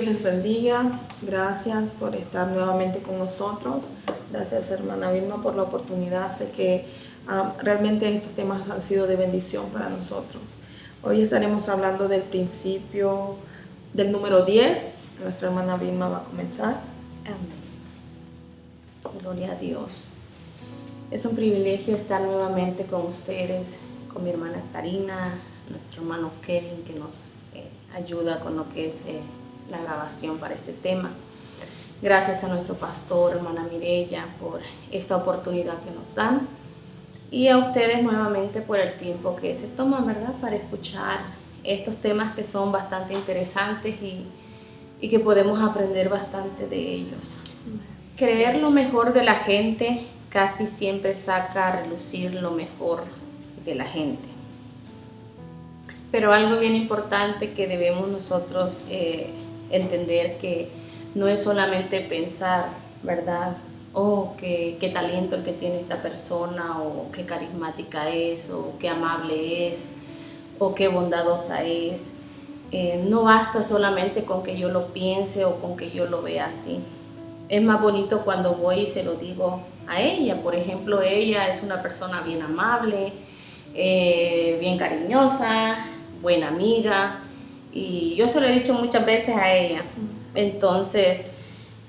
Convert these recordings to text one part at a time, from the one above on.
les bendiga. Gracias por estar nuevamente con nosotros. Gracias, hermana Vilma, por la oportunidad. Sé que realmente estos temas han sido de bendición para nosotros. Hoy estaremos hablando del principio del número 10. Nuestra hermana Vilma va a comenzar. Amén. Gloria a Dios. Es un privilegio estar nuevamente con ustedes, con mi hermana Karina, nuestro hermano Kevin, que nos ayuda con lo que es la grabación para este tema. Gracias a nuestro pastor, hermana Mireya, por esta oportunidad que nos dan. Y a ustedes nuevamente por el tiempo que se toman, ¿verdad?, para escuchar estos temas que son bastante interesantes y que podemos aprender bastante de ellos. Creer lo mejor de la gente casi siempre saca a relucir lo mejor de la gente. Pero algo bien importante que debemos nosotros entender, que no es solamente pensar, ¿verdad?, oh, qué talento el que tiene esta persona, o qué carismática es, o qué amable es, o qué bondadosa es. No basta solamente con que yo lo piense o con que yo lo vea así. Es más bonito cuando voy y se lo digo a ella. Por ejemplo, ella es una persona bien amable, bien cariñosa, buena amiga, y yo se lo he dicho muchas veces a ella. Entonces,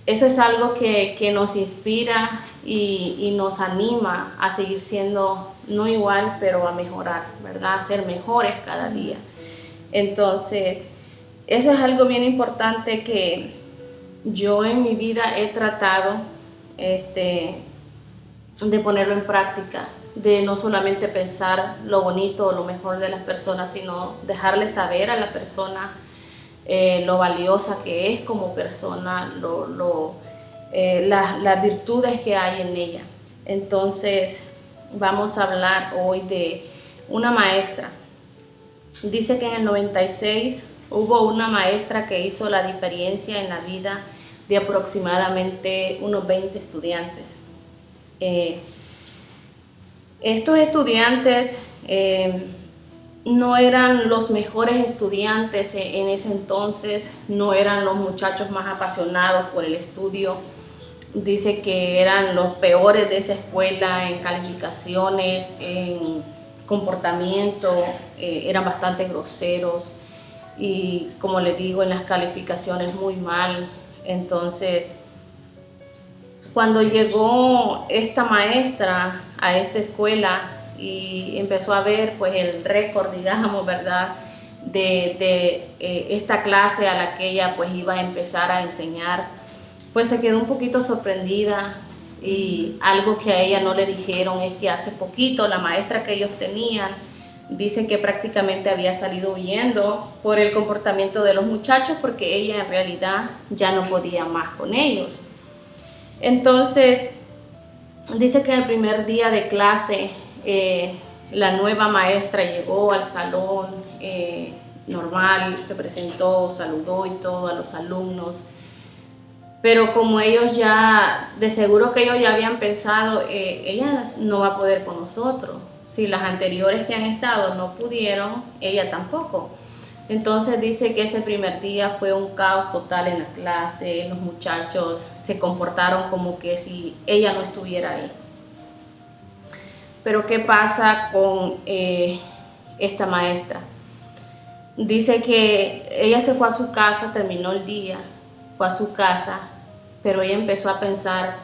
eso es algo que nos inspira y nos anima a seguir siendo, no igual, pero a mejorar, ¿verdad? A ser mejores cada día. Entonces, eso es algo bien importante que yo en mi vida he tratado de ponerlo en práctica, de no solamente pensar lo bonito o lo mejor de las personas, sino dejarle saber a la persona lo valiosa que es como persona, las virtudes que hay en ella. Entonces, vamos a hablar hoy de una maestra. Dice que en el 96 hubo una maestra que hizo la diferencia en la vida de aproximadamente unos 20 estudiantes. Estos estudiantes no eran los mejores estudiantes en ese entonces, no eran los muchachos más apasionados por el estudio. Dice que eran los peores de esa escuela en calificaciones, en comportamiento, eran bastante groseros y, como les digo, en las calificaciones muy mal. Entonces, cuando llegó esta maestra a esta escuela y empezó a ver pues el récord, digamos, ¿verdad?, de esta clase a la que ella pues iba a empezar a enseñar, pues se quedó un poquito sorprendida. Y algo que a ella no le dijeron es que hace poquito la maestra que ellos tenían, dice que prácticamente había salido huyendo por el comportamiento de los muchachos, porque ella en realidad ya no podía más con ellos. Entonces, dice que el primer día de clase la nueva maestra llegó al salón normal, se presentó, saludó y todo a los alumnos. Pero como ellos ya, de seguro que ellos ya habían pensado, ella no va a poder con nosotros. Si las anteriores que han estado no pudieron, ella tampoco. Entonces dice que ese primer día fue un caos total en la clase. Los muchachos se comportaron como que si ella no estuviera ahí. Pero ¿qué pasa con esta maestra? Dice que ella se fue a su casa, terminó el día, fue a su casa, pero ella empezó a pensar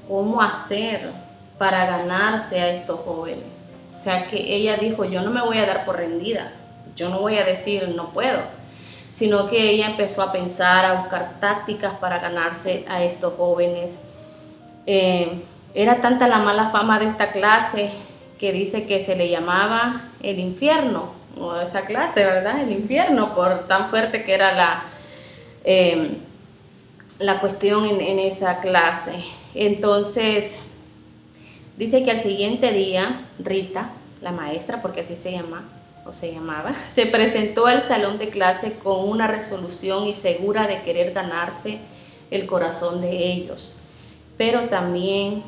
cómo hacer para ganarse a estos jóvenes. O sea que ella dijo, yo no me voy a dar por rendida, yo no voy a decir no puedo, sino que ella empezó a pensar, a buscar tácticas para ganarse a estos jóvenes. Era tanta la mala fama de esta clase que dice que se le llamaba el infierno, o esa clase, ¿verdad? El infierno, por tan fuerte que era la cuestión en esa clase. Entonces, dice que al siguiente día, Rita, la maestra, porque así se llama, o se llamaba, se presentó al salón de clase con una resolución y segura de querer ganarse el corazón de ellos. Pero también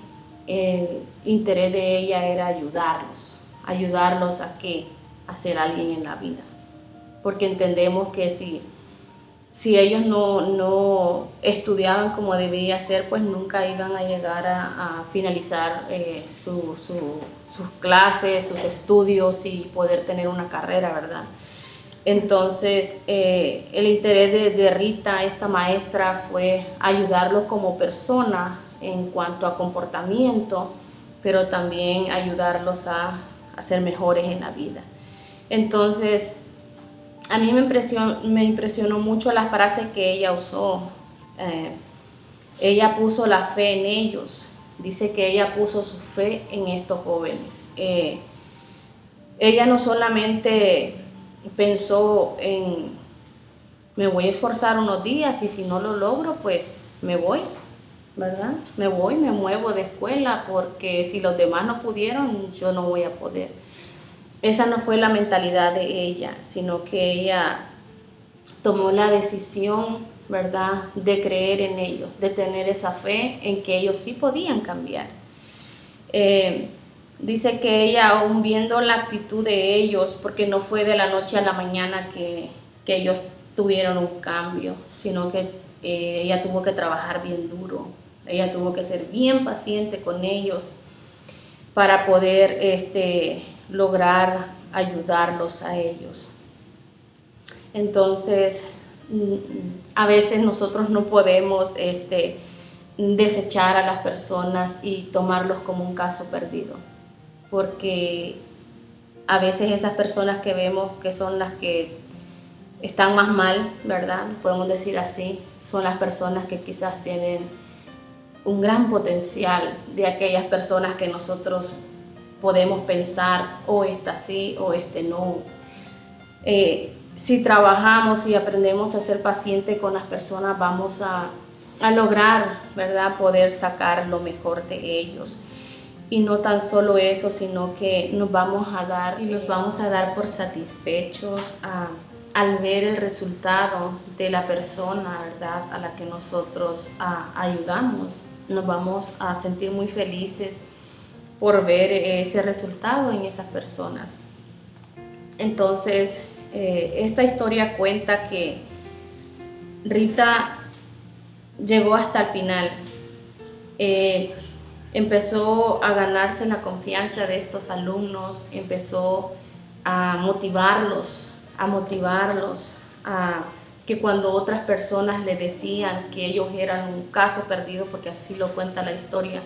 el interés de ella era ayudarlos a ¿qué? A ser alguien en la vida. Porque entendemos que si si ellos no estudiaban como debía ser, pues nunca iban a llegar a finalizar sus clases, sus estudios y poder tener una carrera, ¿verdad? Entonces, el interés de Rita, esta maestra, fue ayudarlos como persona en cuanto a comportamiento, pero también ayudarlos a ser mejores en la vida. Entonces, a mí me impresionó mucho la frase que ella usó. Ella puso la fe en ellos. Dice que ella puso su fe en estos jóvenes. Ella no solamente pensó en, me voy a esforzar unos días y si no lo logro, pues me voy, ¿verdad? Me muevo de escuela porque si los demás no pudieron, yo no voy a poder. Esa no fue la mentalidad de ella, sino que ella tomó la decisión, ¿verdad?, de creer en ellos, de tener esa fe en que ellos sí podían cambiar. Dice que ella, aún viendo la actitud de ellos, porque no fue de la noche a la mañana que ellos tuvieron un cambio, sino que ella tuvo que trabajar bien duro, ella tuvo que ser bien paciente con ellos para poder lograr ayudarlos a ellos. Entonces, a veces nosotros no podemos desechar a las personas y tomarlos como un caso perdido, porque a veces esas personas que vemos que son las que están más mal, ¿verdad? Podemos decir así, son las personas que quizás tienen un gran potencial de aquellas personas que nosotros podemos pensar, o esta sí o no. Si trabajamos y aprendemos a ser pacientes con las personas, vamos a lograr, ¿verdad?, poder sacar lo mejor de ellos. Y no tan solo eso, sino que nos vamos a dar por satisfechos al ver el resultado de la persona, ¿verdad?, a la que nosotros ayudamos. Nos vamos a sentir muy felices por ver ese resultado en esas personas. Entonces, esta historia cuenta que Rita llegó hasta el final. Empezó a ganarse la confianza de estos alumnos, empezó a motivarlos, a que cuando otras personas le decían que ellos eran un caso perdido, porque así lo cuenta la historia,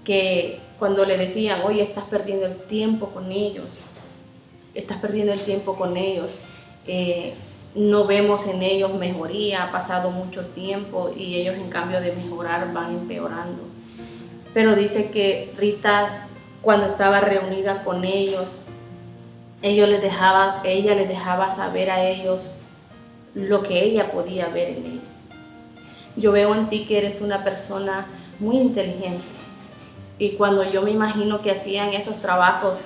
que cuando le decían, oye, estás perdiendo el tiempo con ellos, no vemos en ellos mejoría, ha pasado mucho tiempo y ellos en cambio de mejorar van empeorando. Pero dice que Rita, cuando estaba reunida con ellos, ella les dejaba saber a ellos lo que ella podía ver en ellos. Yo veo en ti que eres una persona muy inteligente, y cuando yo me imagino que hacían esos trabajos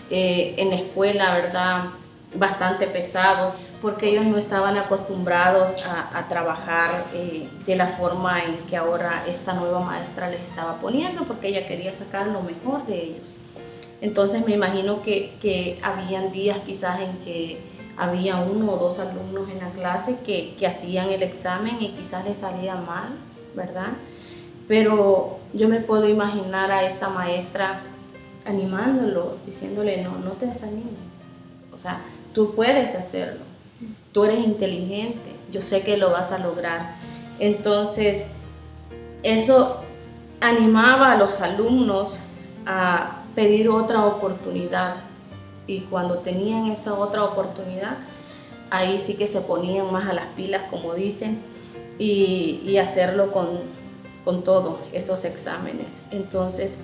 en la escuela, ¿verdad?, bastante pesados, porque ellos no estaban acostumbrados a trabajar de la forma en que ahora esta nueva maestra les estaba poniendo, porque ella quería sacar lo mejor de ellos. Entonces me imagino que habían días quizás en que había 1 o 2 alumnos en la clase que hacían el examen y quizás les salía mal, ¿verdad? Pero yo me puedo imaginar a esta maestra animándolo, diciéndole, no te desanimes, o sea, tú puedes hacerlo, tú eres inteligente, yo sé que lo vas a lograr. Entonces, eso animaba a los alumnos a pedir otra oportunidad, y cuando tenían esa otra oportunidad, ahí sí que se ponían más a las pilas, como dicen, y hacerlo con todos esos exámenes. Entonces,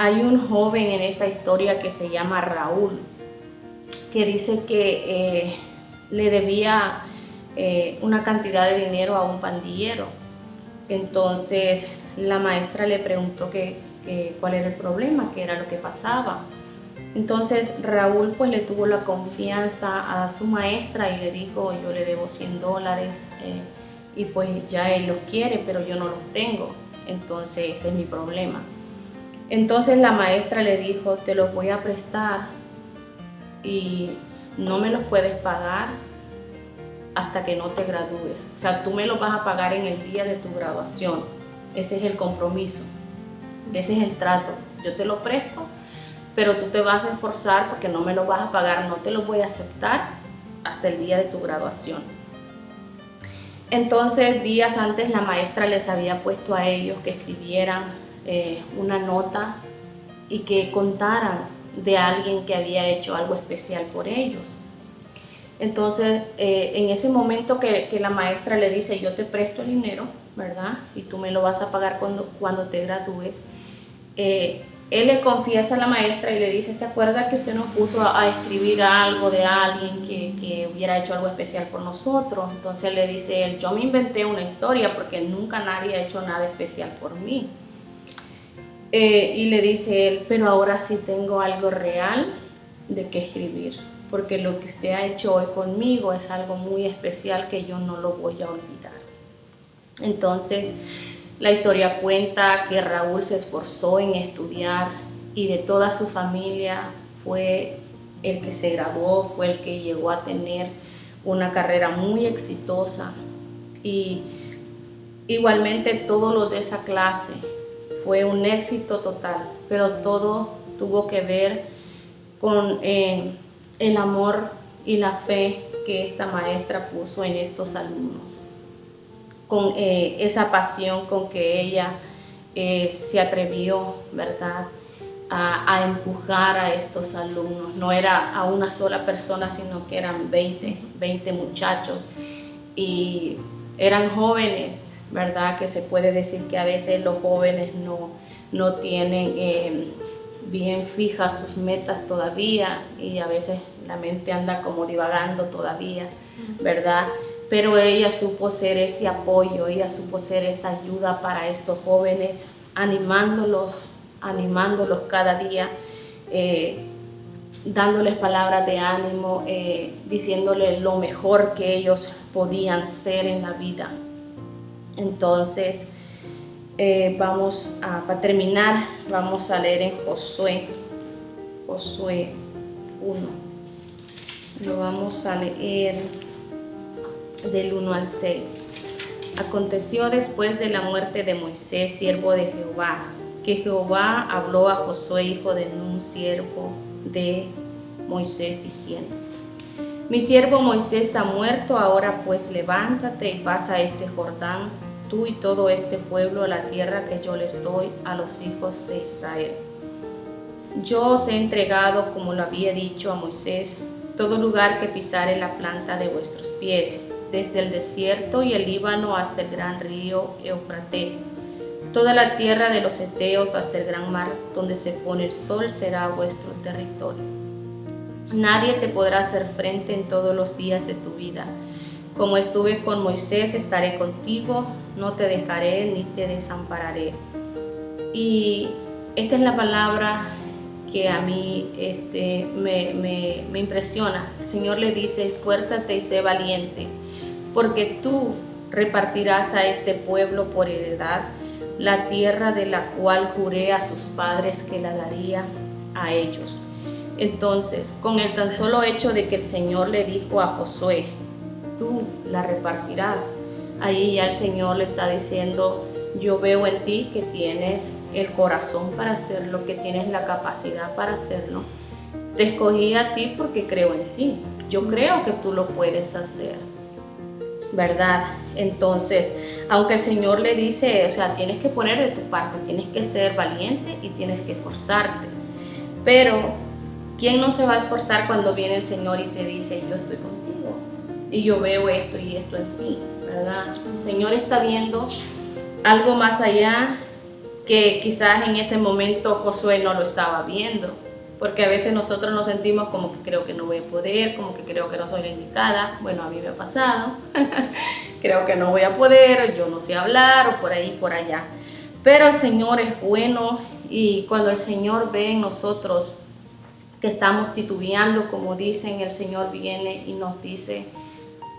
hay un joven en esta historia que se llama Raúl, que dice que le debía una cantidad de dinero a un pandillero. Entonces la maestra le preguntó cuál era el problema, qué era lo que pasaba. Entonces Raúl pues le tuvo la confianza a su maestra y le dijo, yo le debo $100 y pues ya él los quiere, pero yo no los tengo, entonces ese es mi problema. Entonces la maestra le dijo, te los voy a prestar y no me los puedes pagar hasta que no te gradúes. O sea, tú me lo vas a pagar en el día de tu graduación. Ese es el compromiso, ese es el trato. Yo te lo presto, pero tú te vas a esforzar porque no me lo vas a pagar, no te lo voy a aceptar hasta el día de tu graduación. Entonces, días antes la maestra les había puesto a ellos que escribieran una nota y que contaran de alguien que había hecho algo especial por ellos. Entonces, en ese momento que la maestra le dice, yo te presto el dinero, ¿verdad? Y tú me lo vas a pagar cuando te gradúes. Él le confiesa a la maestra y le dice, ¿se acuerda que usted nos puso a escribir algo de alguien que hubiera hecho algo especial por nosotros? Entonces le dice él, yo me inventé una historia porque nunca nadie ha hecho nada especial por mí. Y le dice él, pero ahora sí tengo algo real de qué escribir, porque lo que usted ha hecho hoy conmigo es algo muy especial que yo no lo voy a olvidar. Entonces, la historia cuenta que Raúl se esforzó en estudiar y de toda su familia fue el que se graduó, fue el que llegó a tener una carrera muy exitosa. Y igualmente todos los de esa clase fue un éxito total, pero todo tuvo que ver con el amor y la fe que esta maestra puso en estos alumnos, con esa pasión con que ella se atrevió, ¿verdad?, a empujar a estos alumnos. No era a una sola persona, sino que eran 20 muchachos y eran jóvenes, ¿verdad?, que se puede decir que a veces los jóvenes no tienen bien fijas sus metas todavía y a veces la mente anda como divagando todavía, ¿verdad? Pero ella supo ser ese apoyo, ella supo ser esa ayuda para estos jóvenes, animándolos cada día, dándoles palabras de ánimo, diciéndoles lo mejor que ellos podían ser en la vida. Entonces, para terminar, vamos a leer en Josué 1. Lo vamos a leer del 1 al 6. Aconteció después de la muerte de Moisés, siervo de Jehová, que Jehová habló a Josué, hijo de Nun, siervo de Moisés, diciendo: Mi siervo Moisés ha muerto, ahora pues levántate y pasa este Jordán, tú y todo este pueblo, a la tierra que yo les doy a los hijos de Israel. Yo os he entregado, como lo había dicho a Moisés, todo lugar que pisare la planta de vuestros pies, desde el desierto y el Líbano hasta el gran río Éufrates. Toda la tierra de los heteos hasta el gran mar, donde se pone el sol, será vuestro territorio. Nadie te podrá hacer frente en todos los días de tu vida. Como estuve con Moisés, estaré contigo, no te dejaré ni te desampararé. Y esta es la palabra que a mí me impresiona. El Señor le dice: esfuérzate y sé valiente, porque tú repartirás a este pueblo por heredad la tierra de la cual juré a sus padres que la daría a ellos. Entonces, con el tan solo hecho de que el Señor le dijo a Josué: tú la repartirás, ahí ya el Señor le está diciendo: yo veo en ti que tienes el corazón para hacerlo, que tienes la capacidad para hacerlo. Te escogí a ti porque creo en ti. Yo creo que tú lo puedes hacer, ¿verdad? Entonces, aunque el Señor le dice, o sea, tienes que poner de tu parte, tienes que ser valiente y tienes que esforzarte. Pero, ¿quién no se va a esforzar cuando viene el Señor y te dice: yo estoy contigo y yo veo esto y esto en ti, ¿verdad? El Señor está viendo algo más allá que quizás en ese momento Josué no lo estaba viendo, porque a veces nosotros nos sentimos como que creo que no voy a poder, como que creo que no soy la indicada. Bueno, a mí me ha pasado. Creo que no voy a poder, yo no sé hablar, o por ahí, por allá. Pero el Señor es bueno, y cuando el Señor ve en nosotros que estamos titubeando, como dicen, el Señor viene y nos dice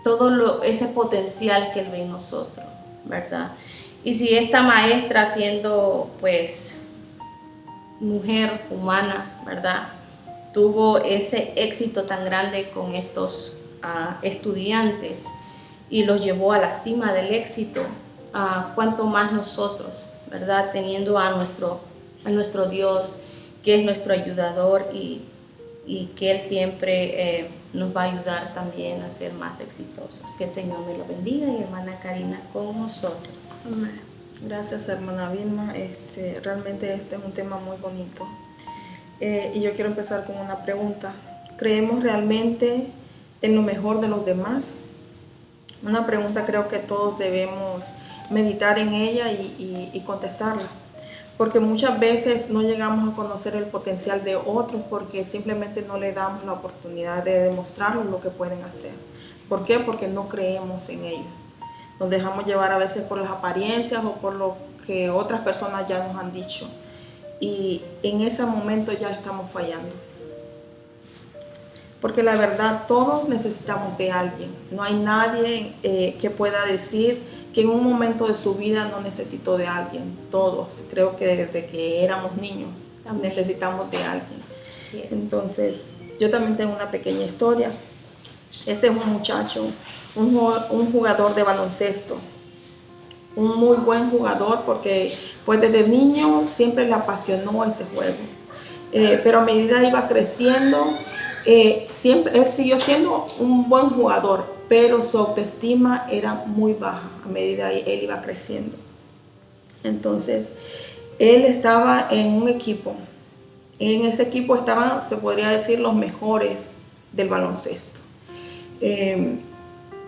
todo ese potencial que Él ve en nosotros, ¿verdad? Y si esta maestra, siendo pues mujer humana, ¿verdad?, tuvo ese éxito tan grande con estos estudiantes, y los llevó a la cima del éxito, cuanto más nosotros, ¿verdad? Teniendo a nuestro Dios, que es nuestro ayudador y que Él siempre nos va a ayudar también a ser más exitosos. Que el Señor me lo bendiga y hermana Karina con nosotros. Amén. Gracias, hermana Vilma. Realmente este es un tema muy bonito. Y yo quiero empezar con una pregunta. ¿Creemos realmente en lo mejor de los demás? Una pregunta creo que todos debemos meditar en ella y contestarla. Porque muchas veces no llegamos a conocer el potencial de otros porque simplemente no le damos la oportunidad de demostrarles lo que pueden hacer. ¿Por qué? Porque no creemos en ellos. Nos dejamos llevar a veces por las apariencias o por lo que otras personas ya nos han dicho. Y en ese momento ya estamos fallando. Porque la verdad, todos necesitamos de alguien. No hay nadie que pueda decir que en un momento de su vida no necesitó de alguien. Todos, creo que desde que éramos niños, necesitamos de alguien. Así es. Entonces, yo también tengo una pequeña historia. Este es un muchacho, un jugador de baloncesto. Un muy buen jugador porque pues desde niño siempre le apasionó ese juego. Pero a medida iba creciendo, él siguió siendo un buen jugador, pero su autoestima era muy baja a medida que él iba creciendo. Entonces, él estaba en un equipo. En ese equipo estaban, se podría decir, los mejores del baloncesto.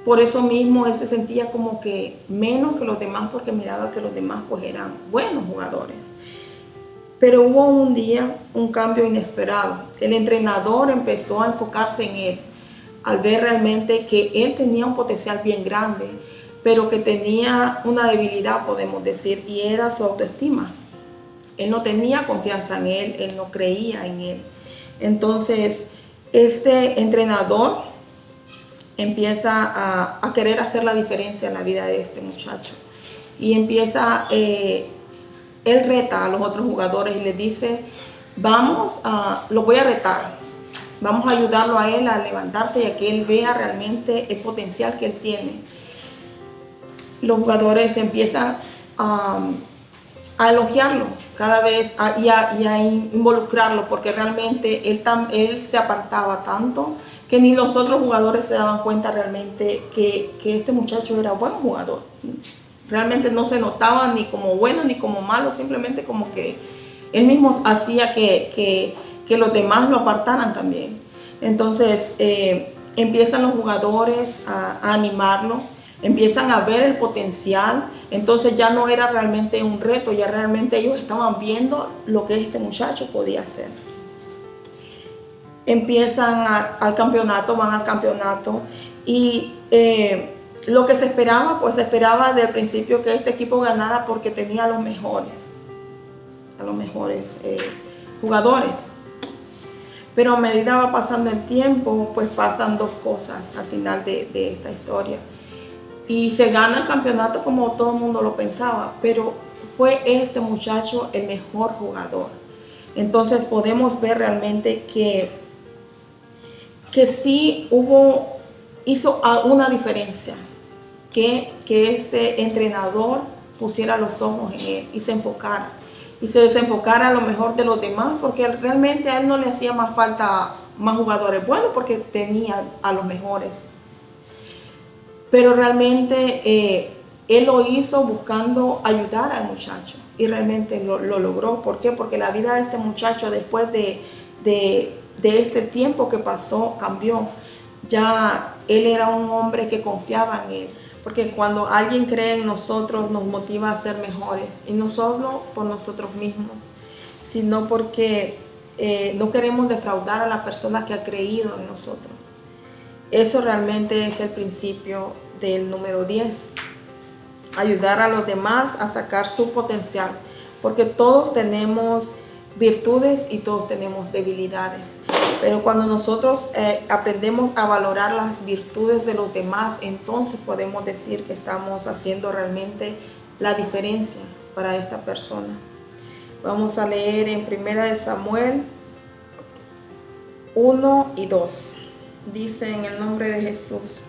Por eso mismo él se sentía como que menos que los demás porque miraba que los demás pues eran buenos jugadores. Pero hubo un día un cambio inesperado. El entrenador empezó a enfocarse en él al ver realmente que él tenía un potencial bien grande, pero que tenía una debilidad, podemos decir, y era su autoestima. Él no tenía confianza en él no creía en él. Entonces, este entrenador empieza a querer hacer la diferencia en la vida de este muchacho. Y empieza... él reta a los otros jugadores y les dice, lo voy a retar, vamos a ayudarlo a él a levantarse y a que él vea realmente el potencial que él tiene. Los jugadores empiezan a elogiarlo cada vez y a involucrarlo porque realmente él se apartaba tanto que ni los otros jugadores se daban cuenta realmente que este muchacho era buen jugador. Realmente no se notaba ni como bueno ni como malo, simplemente como que él mismo hacía que los demás lo apartaran también. Entonces empiezan los jugadores a animarlo, empiezan a ver el potencial, entonces ya no era realmente un reto, ya realmente ellos estaban viendo lo que este muchacho podía hacer. Empiezan al campeonato, van al campeonato y... lo que se esperaba, pues se esperaba desde el principio que este equipo ganara porque tenía a los mejores jugadores. Pero a medida va pasando el tiempo, pues pasan dos cosas al final de esta historia. Y se gana el campeonato como todo el mundo lo pensaba, pero fue este muchacho el mejor jugador. Entonces podemos ver realmente que sí hizo una diferencia. Que ese entrenador pusiera los ojos en él y se enfocara. Y se desenfocara a lo mejor de los demás, porque realmente a él no le hacía más falta más jugadores buenos, porque tenía a los mejores. Pero realmente él lo hizo buscando ayudar al muchacho. Y realmente lo logró. ¿Por qué? Porque la vida de este muchacho después de este tiempo que pasó cambió. Ya él era un hombre que confiaba en él. Porque cuando alguien cree en nosotros nos motiva a ser mejores. Y no solo por nosotros mismos, sino porque no queremos defraudar a la persona que ha creído en nosotros. Eso realmente es el principio del número 10. Ayudar a los demás a sacar su potencial. Porque todos tenemos virtudes y todos tenemos debilidades. Pero cuando nosotros aprendemos a valorar las virtudes de los demás, entonces podemos decir que estamos haciendo realmente la diferencia para esta persona. Vamos a leer en 1 Samuel 1 y 2. Dice en el nombre de Jesús.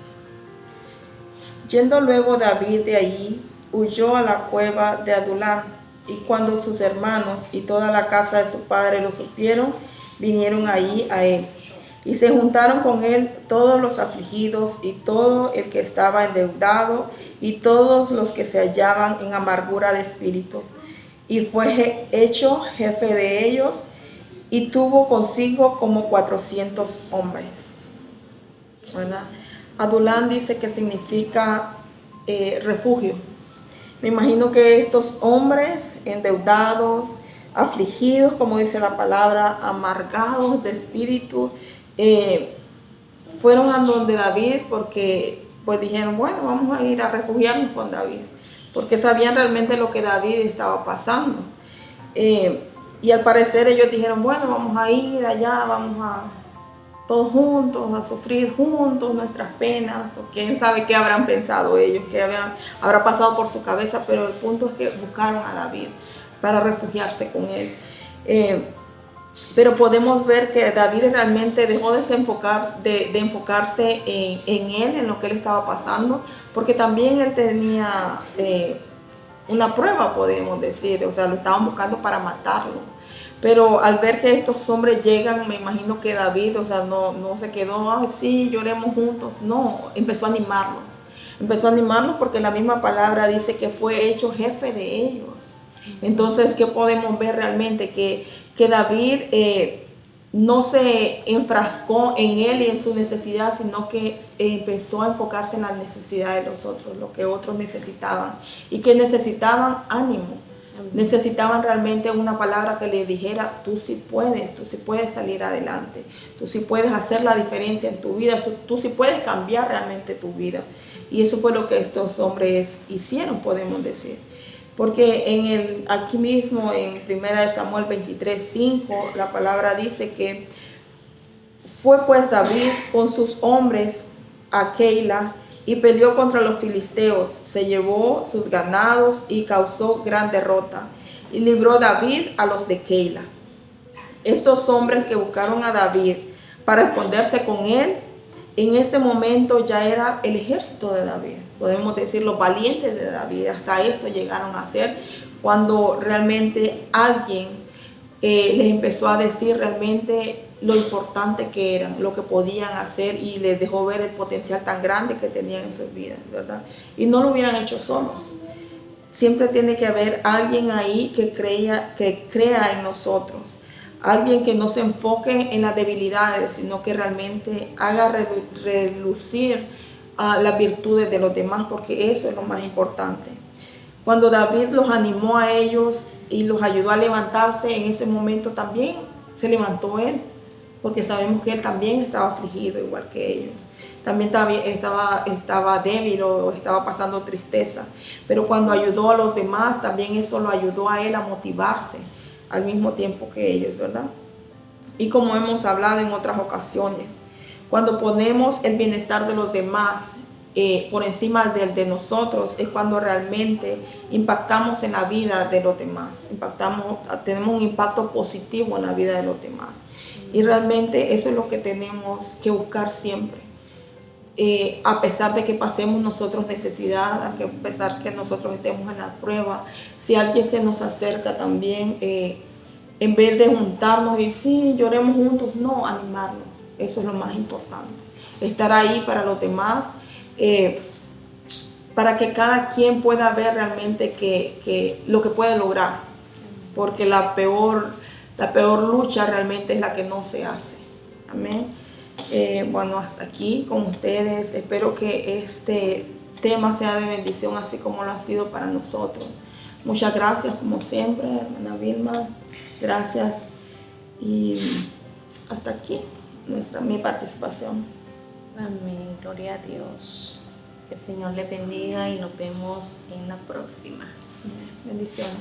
Yendo luego David de allí, huyó a la cueva de Adulam, y cuando sus hermanos y toda la casa de su padre lo supieron, vinieron allí a él. Y se juntaron con él todos los afligidos y todo el que estaba endeudado y todos los que se hallaban en amargura de espíritu. Y fue hecho jefe de ellos y tuvo consigo como 400 hombres. ¿Verdad? Adulam dice que significa refugio. Me imagino que estos hombres endeudados, afligidos, como dice la palabra, amargados de espíritu, fueron a donde David porque pues dijeron, bueno, vamos a ir a refugiarnos con David, porque sabían realmente lo que David estaba pasando. Y al parecer ellos dijeron, bueno, vamos a ir allá, vamos a todos juntos, a sufrir juntos nuestras penas, o quién sabe qué habrán pensado ellos, qué habrá pasado por su cabeza, pero el punto es que buscaron a David para refugiarse con él. Pero podemos ver que David realmente dejó de enfocarse en él, en lo que él estaba pasando, porque también él tenía una prueba, podemos decir, o sea, lo estaban buscando para matarlo. Pero al ver que estos hombres llegan, me imagino que David, o sea, no se quedó, ay, sí, lloremos juntos. No, empezó a animarlos. Empezó a animarlos porque la misma palabra dice que fue hecho jefe de ellos. Entonces, ¿qué podemos ver realmente? Que David no se enfrascó en él y en su necesidad, sino que empezó a enfocarse en la necesidad de los otros, lo que otros necesitaban. Y que necesitaban ánimo. Necesitaban realmente una palabra que les dijera, tú sí puedes salir adelante, tú sí puedes hacer la diferencia en tu vida, tú sí puedes cambiar realmente tu vida. Y eso fue lo que estos hombres hicieron, podemos decir. Porque aquí mismo en 1 Samuel 23:5, la palabra dice que fue pues David con sus hombres a Keila y peleó contra los filisteos, se llevó sus ganados y causó gran derrota. Y libró David a los de Keila. Estos hombres que buscaron a David para esconderse con él, en este momento ya era el ejército de David. Podemos decir los valientes de David. Hasta eso llegaron a ser cuando realmente alguien les empezó a decir realmente lo importante que eran, lo que podían hacer y les dejó ver el potencial tan grande que tenían en sus vidas, ¿verdad? Y no lo hubieran hecho solos. Siempre tiene que haber alguien ahí que crea en nosotros. Alguien que no se enfoque en las debilidades, sino que realmente haga relucir las virtudes de los demás, porque eso es lo más importante. Cuando David los animó a ellos y los ayudó a levantarse, en ese momento también se levantó él, porque sabemos que él también estaba afligido igual que ellos. También estaba débil o estaba pasando tristeza. Pero cuando ayudó a los demás, también eso lo ayudó a él a motivarse al mismo tiempo que ellos, ¿verdad? Y como hemos hablado en otras ocasiones, cuando ponemos el bienestar de los demás por encima del de nosotros, es cuando realmente impactamos en la vida de los demás. Tenemos un impacto positivo en la vida de los demás. Y realmente eso es lo que tenemos que buscar siempre. A pesar de que pasemos nosotros necesidad, a pesar que nosotros estemos en la prueba, si alguien se nos acerca también, en vez de juntarnos y sí, lloremos juntos, no, animarnos. Eso es lo más importante. Estar ahí para los demás, para que cada quien pueda ver realmente que lo que puede lograr. Porque la peor lucha realmente es la que no se hace. Amén. Bueno, hasta aquí con ustedes. Espero que este tema sea de bendición, así como lo ha sido para nosotros. Muchas gracias, como siempre, hermana Vilma. Gracias. Y hasta aquí mi participación. Amén. Gloria a Dios. Que el Señor le bendiga y nos vemos en la próxima. Bendiciones.